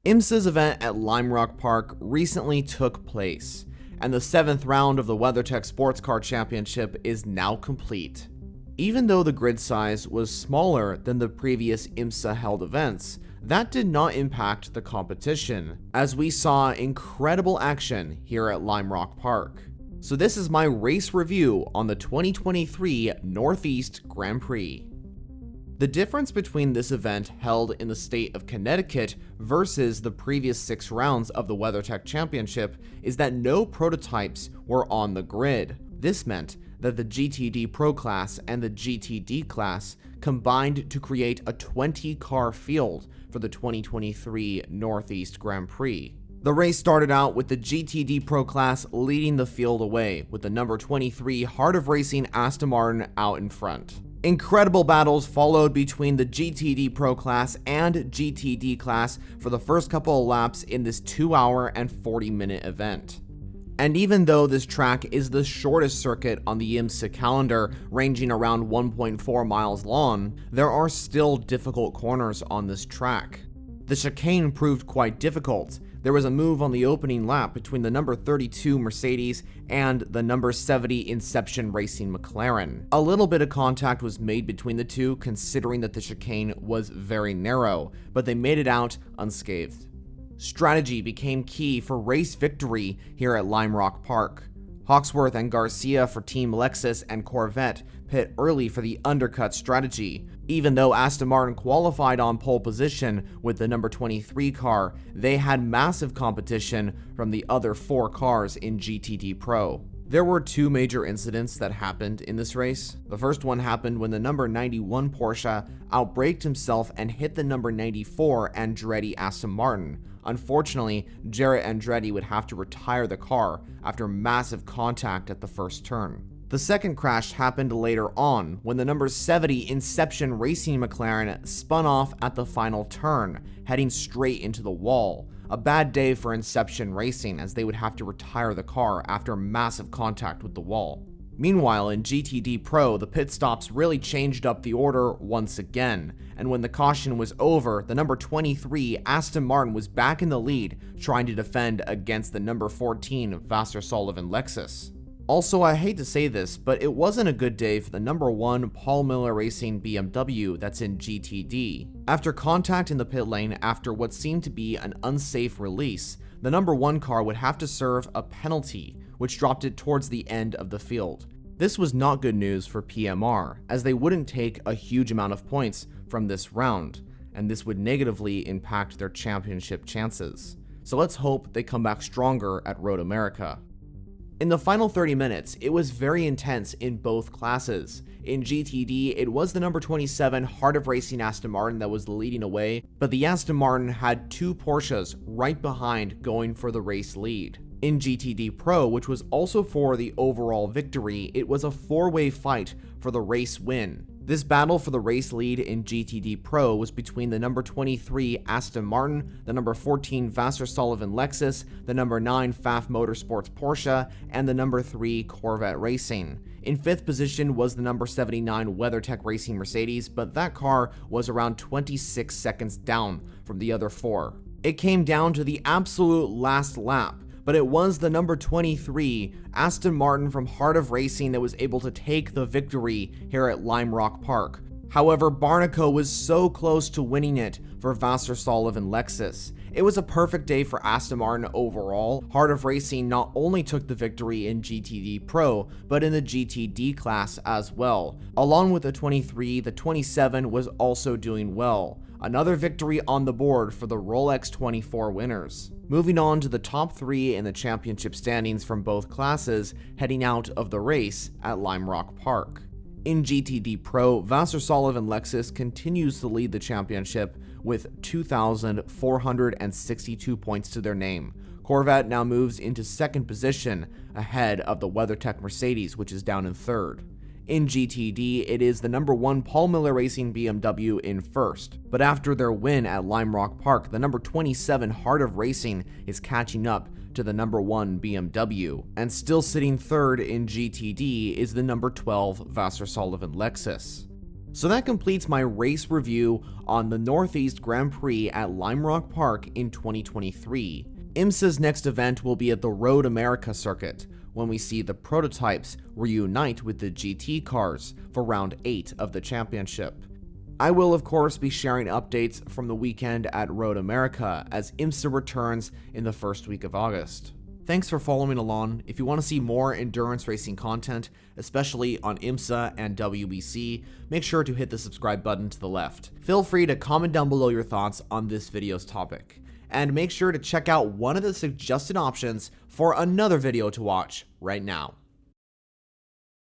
IMSA's event at Lime Rock Park recently took place, and the 7th round of the WeatherTech Sports Car Championship is now complete. Even though the grid size was smaller than the previous IMSA-held events, that did not impact the competition, as we saw incredible action here at Lime Rock Park. So this is my race review on the 2023 Northeast Grand Prix. The difference between this event held in the state of Connecticut versus the previous 6 rounds of the WeatherTech Championship is that no prototypes were on the grid. This meant that the GTD Pro class and the GTD class combined to create a 20-car field for the 2023 Northeast Grand Prix. The race started out with the GTD Pro class leading the field away, with the number 23 Heart of Racing Aston Martin out in front. Incredible battles followed between the GTD Pro class and GTD class for the first couple of laps in this 2-hour and 40-minute event. And even though this track is the shortest circuit on the IMSA calendar, ranging around 1.4 miles long, there are still difficult corners on this track. The chicane proved quite difficult. There was a move on the opening lap between the number 32 Mercedes and the number 70 Inception Racing McLaren. A little bit of contact was made between the two, considering that the chicane was very narrow, but they made it out unscathed. Strategy became key for race victory here at Lime Rock Park. Hawksworth and Garcia for Team Lexus and Corvette pit early for the undercut strategy. Even though Aston Martin qualified on pole position with the number 23 car, they had massive competition from the other 4 cars in GTD Pro. There were 2 major incidents that happened in this race. The first one happened when the number 91 Porsche outbraked himself and hit the number 94 Andretti Aston Martin. Unfortunately, Jarrett Andretti would have to retire the car after massive contact at the first turn. The second crash happened later on when the number 70 Inception Racing McLaren spun off at the final turn, heading straight into the wall. A bad day for Inception Racing, as they would have to retire the car after massive contact with the wall. Meanwhile, in GTD Pro, the pit stops really changed up the order once again, and when the caution was over, the number 23 Aston Martin was back in the lead, trying to defend against the number 14 Vasser Sullivan Lexus. Also, I hate to say this, but it wasn't a good day for the number 1 Paul Miller Racing BMW that's in GTD. After contact in the pit lane after what seemed to be an unsafe release, the number 1 car would have to serve a penalty, which dropped it towards the end of the field. This was not good news for PMR, as they wouldn't take a huge amount of points from this round, and this would negatively impact their championship chances. So let's hope they come back stronger at Road America. In the final 30 minutes, it was very intense in both classes. In GTD, it was the number 27 Heart of Racing Aston Martin that was leading away, but the Aston Martin had 2 Porsches right behind going for the race lead. In GTD Pro, which was also for the overall victory, it was a 4-way fight for the race win. This battle for the race lead in GTD Pro was between the number 23 Aston Martin, the number 14 Vasser Sullivan Lexus, the number 9 Pfaff Motorsports Porsche, and the number 3 Corvette Racing. In 5th position was the number 79 WeatherTech Racing Mercedes, but that car was around 26 seconds down from the other 4. It came down to the absolute last lap, but it was the number 23 Aston Martin from Heart of Racing that was able to take the victory here at Lime Rock Park. However, Barnico was so close to winning it for Vasser Sullivan Lexus. It was a perfect day for Aston Martin overall. Heart of Racing not only took the victory in GTD Pro, but in the GTD class as well. Along with the 23, the 27 was also doing well. Another victory on the board for the Rolex 24 winners. Moving on to the top 3 in the championship standings from both classes, heading out of the race at Lime Rock Park. In GTD Pro, Vasser Sullivan Lexus continues to lead the championship with 2,462 points to their name. Corvette now moves into 2nd position ahead of the WeatherTech Mercedes, which is down in 3rd. In GTD, it is the number 1 Paul Miller Racing BMW in 1st, but after their win at Lime Rock Park, the number 27 Heart of Racing is catching up to the number 1 BMW, and still sitting 3rd in GTD is the number 12 Vasser Sullivan Lexus. So that completes my race review on the Northeast Grand Prix at Lime Rock Park in 2023. IMSA's next event will be at the Road America circuit, when we see the prototypes reunite with the GT cars for round 8 of the championship. I will of course be sharing updates from the weekend at Road America as IMSA returns in the first week of August. Thanks for following along. If you want to see more endurance racing content, especially on IMSA and WBC, make sure to hit the subscribe button to the left. Feel free to comment down below your thoughts on this video's topic, and make sure to check out one of the suggested options for another video to watch right now.